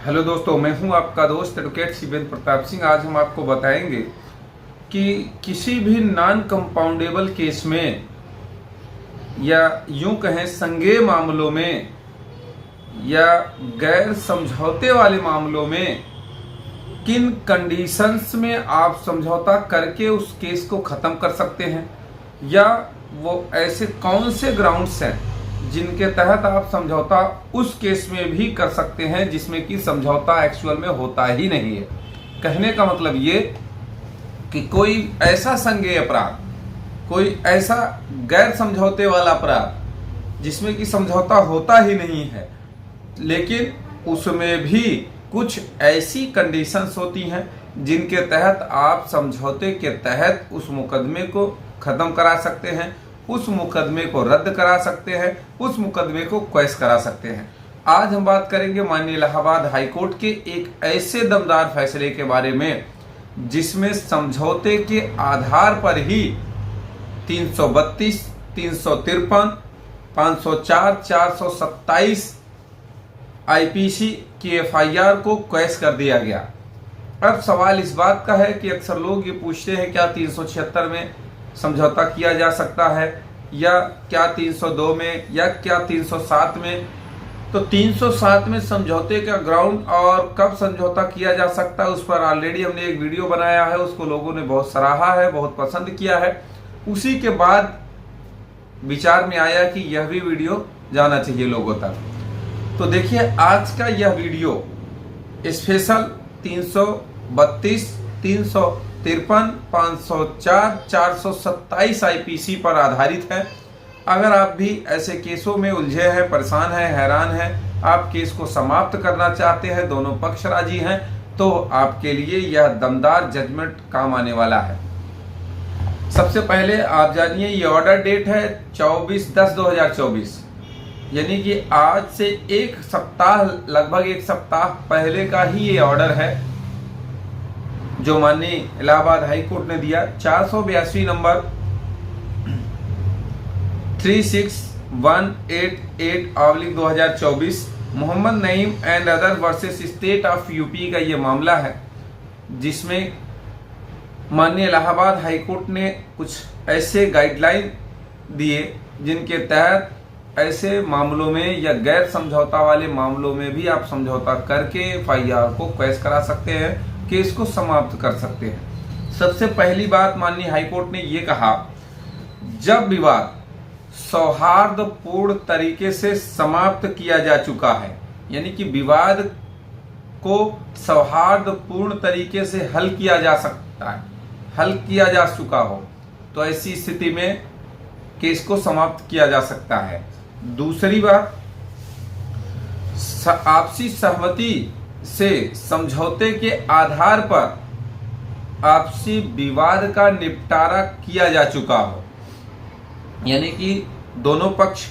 Hello दोस्तों, मैं हूं आपका दोस्त एडवोकेट शिवेंद्र प्रताप सिंह। आज हम आपको बताएंगे कि किसी भी नॉन कंपाउंडेबल केस में या यूं कहें संज्ञेय मामलों में या गैर समझौते वाले मामलों में किन कंडीशंस में आप समझौता करके उस केस को ख़त्म कर सकते हैं, या वो ऐसे कौन से ग्राउंड्स हैं जिनके तहत आप समझौता उस केस में भी कर सकते हैं जिसमें कि समझौता एक्चुअल में होता ही नहीं है। कहने का मतलब ये कि कोई ऐसा संज्ञेय अपराध, कोई ऐसा गैर समझौते वाला अपराध जिसमें कि समझौता होता ही नहीं है, लेकिन उसमें भी कुछ ऐसी कंडीशंस होती हैं जिनके तहत आप समझौते के तहत उस मुकदमे को ख़त्म करा सकते हैं, उस मुकदमे को रद्द करा सकते हैं, उस मुकदमे को क्वैश करा सकते हैं। आज हम बात करेंगे माननीय इलाहाबाद हाईकोर्ट के एक ऐसे दमदार फैसले के बारे में जिसमें समझौते के आधार पर ही 332, 353, 504, 427 आईपीसी की एफआईआर को क्वैश कर दिया गया। अब सवाल इस बात का है कि अक्सर लोग ये पूछते हैं क्या 376 में समझौता किया जा सकता है, या क्या 302 में, या क्या 307 में। तो 307 में समझौते का ग्राउंड और कब समझौता किया जा सकता है उस पर ऑलरेडी हमने एक वीडियो बनाया है, उसको लोगों ने बहुत सराहा है, बहुत पसंद किया है। उसी के बाद विचार में आया कि यह भी वीडियो जाना चाहिए लोगों तक। तो देखिए, आज का यह वीडियो स्पेशल 332, 353, 504, 427 आईपीसी पर आधारित है। अगर आप भी ऐसे केसों में उलझे हैं, परेशान हैं, हैरान हैं, आप केस को समाप्त करना चाहते हैं, दोनों पक्ष राजी हैं, तो आपके लिए यह दमदार जजमेंट काम आने वाला है। सबसे पहले आप जानिए, ये ऑर्डर डेट है 24/10/2024, यानी कि आज से एक सप्ताह, लगभग एक सप्ताह पहले का ही ये ऑर्डर है जो माननीय इलाहाबाद हाई कोर्ट ने दिया। 482 number 36188/2024 Mohammad Naeem and other versus state of UP का ये मामला है, जिसमें माननीय इलाहाबाद हाई कोर्ट ने कुछ ऐसे गाइडलाइन दिए जिनके तहत ऐसे मामलों में या गैर समझौता वाले मामलों में भी आप समझौता करके एफआईआर को क्वैश करा सकते हैं, केस को समाप्त कर सकते हैं। सबसे पहली बात माननीय हाईकोर्ट ने ये कहा, जब विवाद सौहार्दपूर्ण तरीके से समाप्त किया जा चुका है, यानी कि विवाद को सौहार्दपूर्ण तरीके से हल किया जा सकता है, हल किया जा चुका हो, तो ऐसी स्थिति में केस को समाप्त किया जा सकता है। दूसरी बात, आपसी सहमति से समझौते के आधार पर आपसी विवाद का निपटारा किया जा चुका हो, यानी कि दोनों पक्ष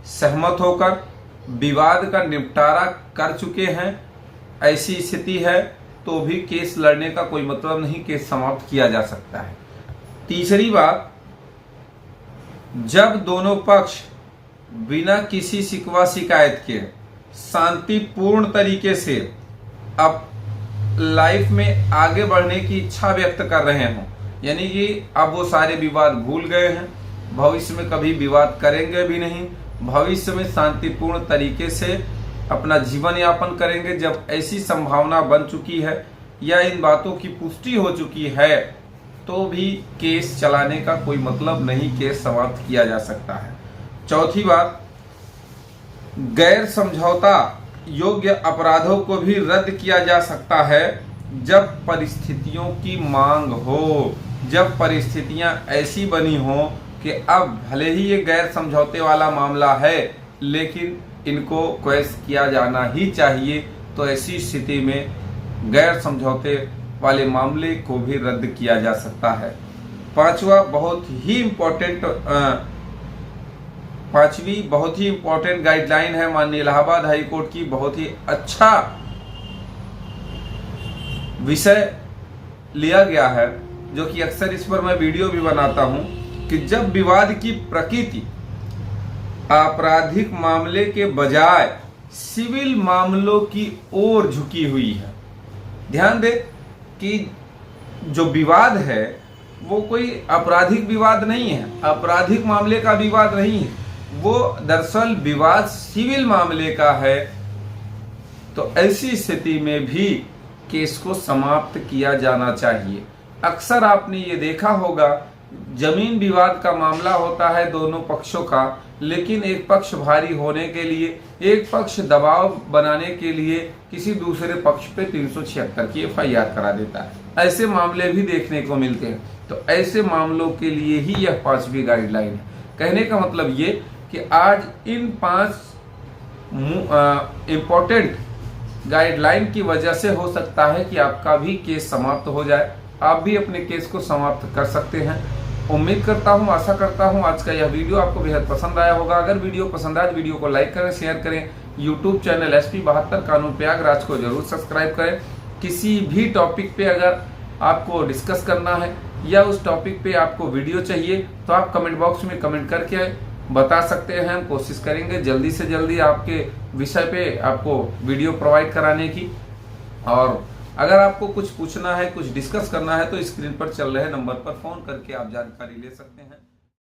सहमत होकर विवाद का निपटारा कर चुके हैं, ऐसी स्थिति है तो भी केस लड़ने का कोई मतलब नहीं, केस समाप्त किया जा सकता है। तीसरी बात, जब दोनों पक्ष बिना किसी शिकवा शिकायत के शांतिपूर्ण तरीके से अब लाइफ में आगे बढ़ने की इच्छा व्यक्त कर रहे हों, यानी कि अब वो सारे विवाद भूल गए हैं, भविष्य में कभी विवाद करेंगे भी नहीं, भविष्य में शांतिपूर्ण तरीके से अपना जीवन यापन करेंगे, जब ऐसी संभावना बन चुकी है या इन बातों की पुष्टि हो चुकी है, तो भी केस चलाने का कोई मतलब नहीं, केस समाप्त किया जा सकता है। चौथी बात, गैर समझौता योग्य अपराधों को भी रद्द किया जा सकता है जब परिस्थितियों की मांग हो, जब परिस्थितियां ऐसी बनी हो कि अब भले ही ये गैर समझौते वाला मामला है लेकिन इनको क्वैश किया जाना ही चाहिए, तो ऐसी स्थिति में गैर समझौते वाले मामले को भी रद्द किया जा सकता है। पांचवी बहुत ही इंपॉर्टेंट गाइडलाइन है माननीय इलाहाबाद हाई कोर्ट की, बहुत ही अच्छा विषय लिया गया है, जो कि अक्सर इस पर मैं वीडियो भी बनाता हूं, कि जब विवाद की प्रकृति आपराधिक मामले के बजाय सिविल मामलों की ओर झुकी हुई है। ध्यान दें कि जो विवाद है वो कोई आपराधिक विवाद नहीं है, आपराधिक मामले का विवाद नहीं है, वो दरअसल विवाद सिविल मामले का है। तो ऐसी स्थिति में भी केस को समाप्त किया जाना चाहिए। अक्सर आपने ये देखा होगा, जमीन विवाद का मामला होता है दोनों पक्षों का, लेकिन एक पक्ष भारी होने के लिए, एक पक्ष दबाव बनाने के लिए किसी दूसरे पक्ष पे 376 की FIR करा देता है। ऐसे मामले भी देखने को मिलते हैं। तो ऐसे मामलों के लिए ही यह 5वीं गाइडलाइन है। कहने का मतलब ये कि आज इन 5 इंपॉर्टेंट गाइडलाइन की वजह से हो सकता है कि आपका भी केस समाप्त हो जाए, आप भी अपने केस को समाप्त कर सकते हैं। उम्मीद करता हूं, आशा करता हूं आज का यह वीडियो आपको बेहद पसंद आया होगा। अगर वीडियो पसंद आए तो वीडियो को लाइक करें, शेयर करें। यूट्यूब चैनल SP 72 कानून प्रयागराज को जरूर सब्सक्राइब करें। किसी भी टॉपिक पे अगर आपको डिस्कस करना है या उस टॉपिक पे आपको वीडियो चाहिए तो आप कमेंट बॉक्स में कमेंट करके बता सकते हैं। हम कोशिश करेंगे जल्दी से जल्दी आपके विषय पे आपको वीडियो प्रोवाइड कराने की। और अगर आपको कुछ पूछना है, कुछ डिस्कस करना है तो स्क्रीन पर चल रहे नंबर पर फोन करके आप जानकारी ले सकते हैं।